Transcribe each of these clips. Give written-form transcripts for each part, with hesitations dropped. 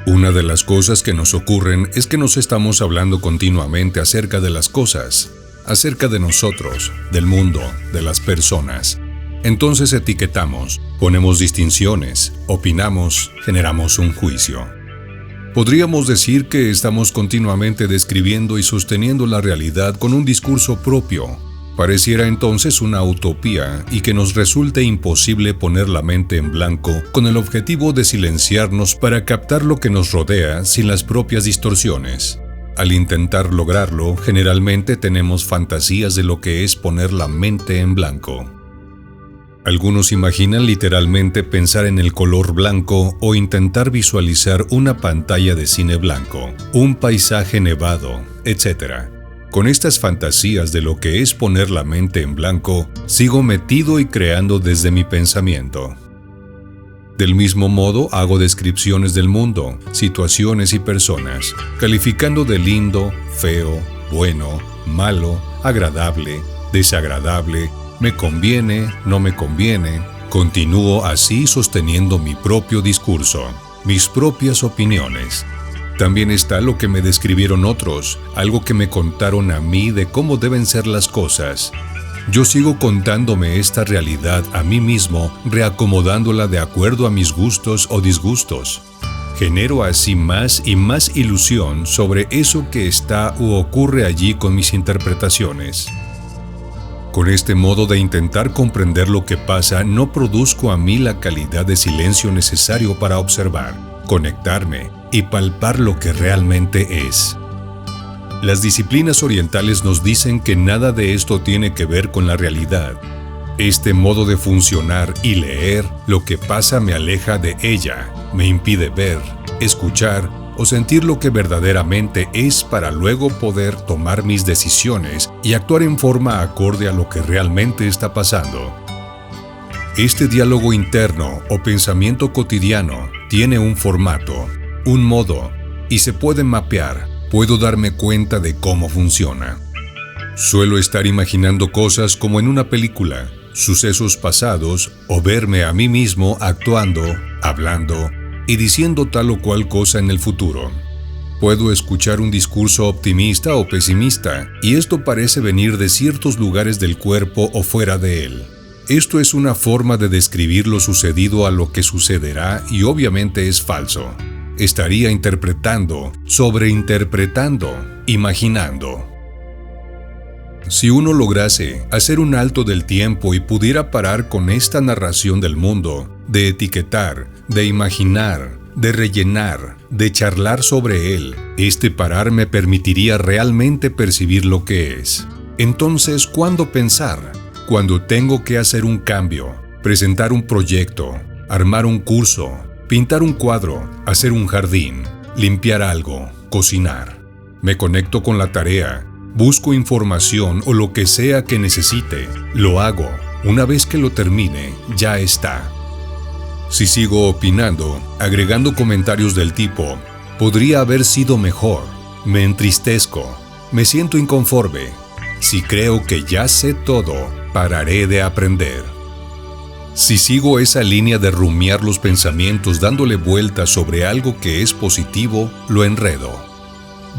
Una de las cosas que nos ocurren es que nos estamos hablando continuamente acerca de las cosas, acerca de nosotros, del mundo, de las personas. Entonces etiquetamos, ponemos distinciones, opinamos, generamos un juicio. Podríamos decir que estamos continuamente describiendo y sosteniendo la realidad con un discurso propio. Pareciera entonces una utopía y que nos resulte imposible poner la mente en blanco con el objetivo de silenciarnos para captar lo que nos rodea sin las propias distorsiones. Al intentar lograrlo, generalmente tenemos fantasías de lo que es poner la mente en blanco. Algunos imaginan literalmente pensar en el color blanco o intentar visualizar una pantalla de cine blanco, un paisaje nevado, etc. Con estas fantasías de lo que es poner la mente en blanco, sigo metido y creando desde mi pensamiento. Del mismo modo, hago descripciones del mundo, situaciones y personas, calificando de lindo, feo, bueno, malo, agradable, desagradable, me conviene, no me conviene. Continúo así sosteniendo mi propio discurso, mis propias opiniones. También está lo que me describieron otros, algo que me contaron a mí de cómo deben ser las cosas. Yo sigo contándome esta realidad a mí mismo, reacomodándola de acuerdo a mis gustos o disgustos. Genero así más y más ilusión sobre eso que está u ocurre allí con mis interpretaciones. Con este modo de intentar comprender lo que pasa, no produzco a mí la calidad de silencio necesario para observar, conectarme y palpar lo que realmente es. Las disciplinas orientales nos dicen que nada de esto tiene que ver con la realidad. Este modo de funcionar y leer lo que pasa me aleja de ella, me impide ver, escuchar o sentir lo que verdaderamente es para luego poder tomar mis decisiones y actuar en forma acorde a lo que realmente está pasando. Este diálogo interno o pensamiento cotidiano tiene un formato, un modo, y se puede mapear. Puedo darme cuenta de cómo funciona. Suelo estar imaginando cosas como en una película, sucesos pasados, o verme a mí mismo actuando, hablando y diciendo tal o cual cosa en el futuro. Puedo escuchar un discurso optimista o pesimista, y esto parece venir de ciertos lugares del cuerpo o fuera de él. Esto es una forma de describir lo sucedido a lo que sucederá y obviamente es falso. Estaría interpretando, sobreinterpretando, imaginando. Si uno lograse hacer un alto del tiempo y pudiera parar con esta narración del mundo, de etiquetar, de imaginar, de rellenar, de charlar sobre él, este parar me permitiría realmente percibir lo que es. Entonces, ¿cuándo pensar? Cuando tengo que hacer un cambio, presentar un proyecto, armar un curso, pintar un cuadro, hacer un jardín, limpiar algo, cocinar. Me conecto con la tarea, busco información o lo que sea que necesite. Lo hago. Una vez que lo termine, ya está. Si sigo opinando, agregando comentarios del tipo, podría haber sido mejor, me entristezco, me siento inconforme. Si creo que ya sé todo, pararé de aprender. Si sigo esa línea de rumiar los pensamientos dándole vueltas sobre algo que es positivo, lo enredo.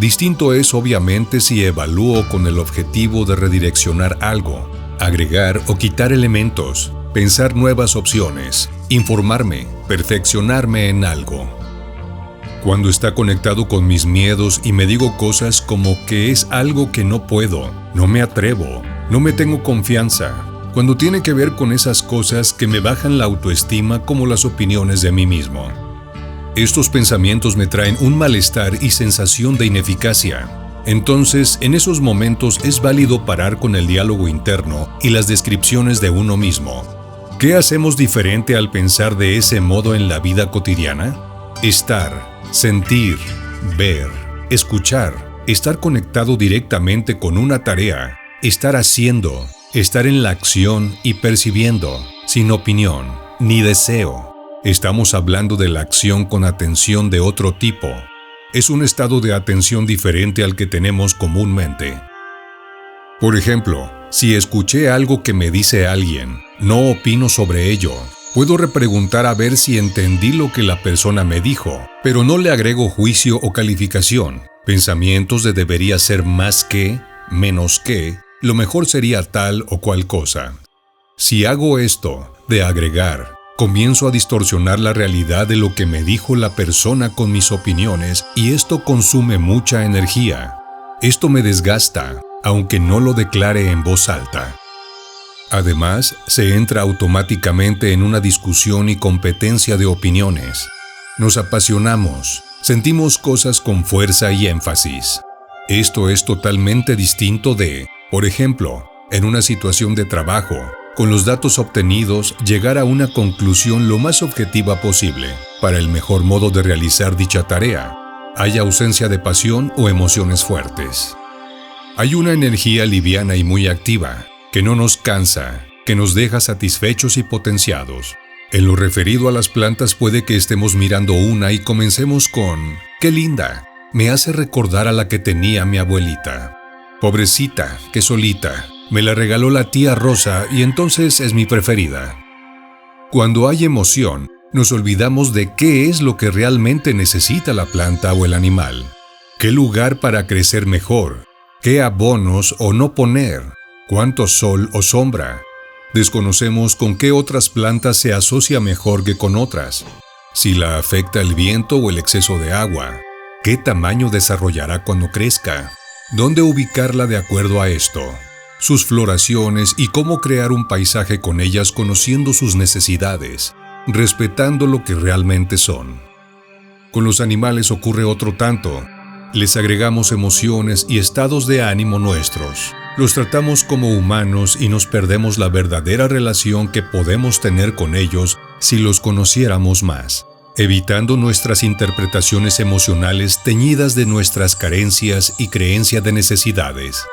Distinto es obviamente si evalúo con el objetivo de redireccionar algo, agregar o quitar elementos, pensar nuevas opciones, informarme, perfeccionarme en algo. Cuando está conectado con mis miedos y me digo cosas como que es algo que no puedo, no me atrevo, no me tengo confianza. Cuando tiene que ver con esas cosas que me bajan la autoestima como las opiniones de mí mismo. Estos pensamientos me traen un malestar y sensación de ineficacia. Entonces, en esos momentos es válido parar con el diálogo interno y las descripciones de uno mismo. ¿Qué hacemos diferente al pensar de ese modo en la vida cotidiana? Estar, sentir, ver, escuchar, estar conectado directamente con una tarea, estar haciendo, estar en la acción y percibiendo, sin opinión, ni deseo. Estamos hablando de la acción con atención de otro tipo. Es un estado de atención diferente al que tenemos comúnmente. Por ejemplo, si escuché algo que me dice alguien, no opino sobre ello. Puedo repreguntar a ver si entendí lo que la persona me dijo, pero no le agrego juicio o calificación. Pensamientos de debería ser más que, menos que, lo mejor sería tal o cual cosa. Si hago esto, de agregar, comienzo a distorsionar la realidad de lo que me dijo la persona con mis opiniones y esto consume mucha energía. Esto me desgasta, aunque no lo declare en voz alta. Además, se entra automáticamente en una discusión y competencia de opiniones. Nos apasionamos, sentimos cosas con fuerza y énfasis. Esto es totalmente distinto de, por ejemplo, en una situación de trabajo, con los datos obtenidos, llegar a una conclusión lo más objetiva posible para el mejor modo de realizar dicha tarea. Hay ausencia de pasión o emociones fuertes. Hay una energía liviana y muy activa, que no nos cansa, que nos deja satisfechos y potenciados. En lo referido a las plantas puede que estemos mirando una y comencemos con «¡Qué linda! Me hace recordar a la que tenía mi abuelita. Pobrecita, qué solita, me la regaló la tía Rosa y entonces es mi preferida». Cuando hay emoción, nos olvidamos de qué es lo que realmente necesita la planta o el animal. ¿Qué lugar para crecer mejor? ¿Qué abonos o no poner? ¿Cuánto sol o sombra? Desconocemos con qué otras plantas se asocia mejor que con otras. Si la afecta el viento o el exceso de agua. ¿Qué tamaño desarrollará cuando crezca? ¿Dónde ubicarla de acuerdo a esto? Sus floraciones y cómo crear un paisaje con ellas conociendo sus necesidades, respetando lo que realmente son. Con los animales ocurre otro tanto. Les agregamos emociones y estados de ánimo nuestros. Los tratamos como humanos y nos perdemos la verdadera relación que podemos tener con ellos si los conociéramos más, evitando nuestras interpretaciones emocionales teñidas de nuestras carencias y creencia de necesidades.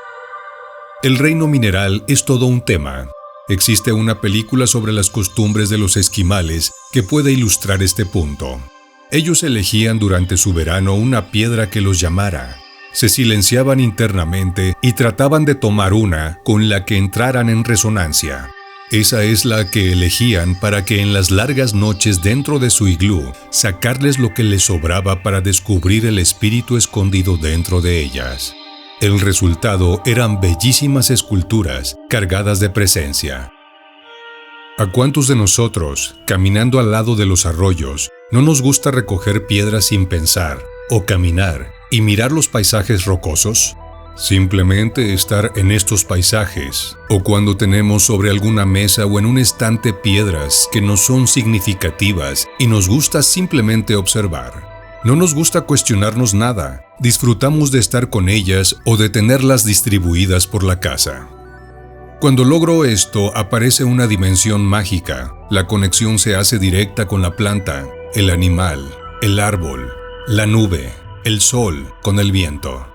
El reino mineral es todo un tema. Existe una película sobre las costumbres de los esquimales que puede ilustrar este punto. Ellos elegían durante su verano una piedra que los llamara. Se silenciaban internamente y trataban de tomar una con la que entraran en resonancia. Esa es la que elegían para que en las largas noches dentro de su iglú sacarles lo que les sobraba para descubrir el espíritu escondido dentro de ellas. El resultado eran bellísimas esculturas cargadas de presencia. ¿A cuántos de nosotros, caminando al lado de los arroyos, no nos gusta recoger piedras sin pensar, o caminar y mirar los paisajes rocosos? Simplemente estar en estos paisajes, o cuando tenemos sobre alguna mesa o en un estante piedras que no son significativas y nos gusta simplemente observar. No nos gusta cuestionarnos nada, disfrutamos de estar con ellas o de tenerlas distribuidas por la casa. Cuando logro esto, aparece una dimensión mágica. La conexión se hace directa con la planta, el animal, el árbol, la nube, el sol, con el viento.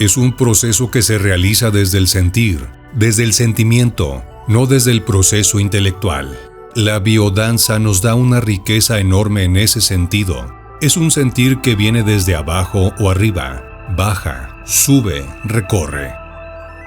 Es un proceso que se realiza desde el sentir, desde el sentimiento, no desde el proceso intelectual. La biodanza nos da una riqueza enorme en ese sentido. Es un sentir que viene desde abajo o arriba, baja, sube, recorre.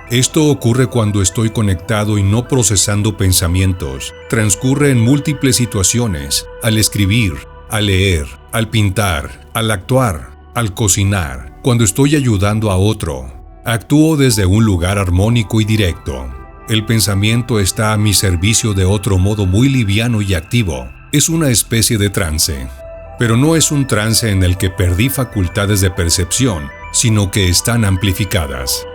Esto ocurre cuando estoy conectado y no procesando pensamientos. Transcurre en múltiples situaciones, al escribir, al leer, al pintar, al actuar, al cocinar, cuando estoy ayudando a otro. Actúo desde un lugar armónico y directo. El pensamiento está a mi servicio de otro modo muy liviano y activo. Es una especie de trance. Pero no es un trance en el que perdí facultades de percepción, sino que están amplificadas.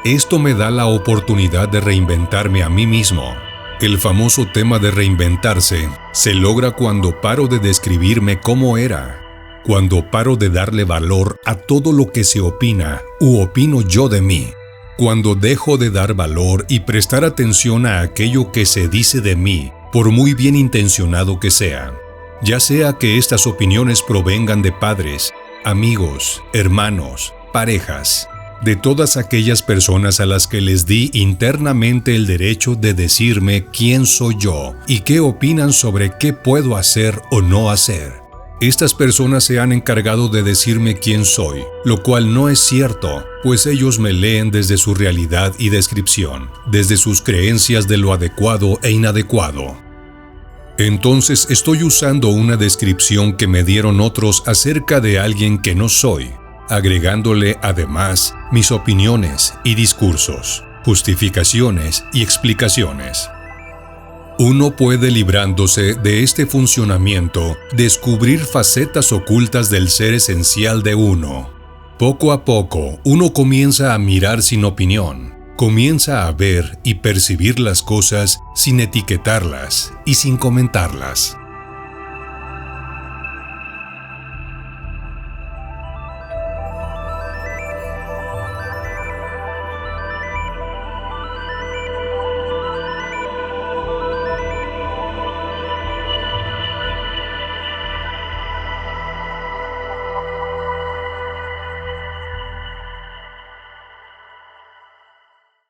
Esto me da la oportunidad de reinventarme a mí mismo. El famoso tema de reinventarse se logra cuando paro de describirme cómo era, cuando paro de darle valor a todo lo que se opina u opino yo de mí, cuando dejo de dar valor y prestar atención a aquello que se dice de mí, por muy bien intencionado que sea. Ya sea que estas opiniones provengan de padres, amigos, hermanos, parejas, de todas aquellas personas a las que les di internamente el derecho de decirme quién soy yo y qué opinan sobre qué puedo hacer o no hacer. Estas personas se han encargado de decirme quién soy, lo cual no es cierto, pues ellos me leen desde su realidad y descripción, desde sus creencias de lo adecuado e inadecuado. Entonces estoy usando una descripción que me dieron otros acerca de alguien que no soy, agregándole además mis opiniones y discursos, justificaciones y explicaciones. Uno puede, librándose de este funcionamiento, descubrir facetas ocultas del ser esencial de uno. Poco a poco, uno comienza a mirar sin opinión, comienza a ver y percibir las cosas sin etiquetarlas y sin comentarlas.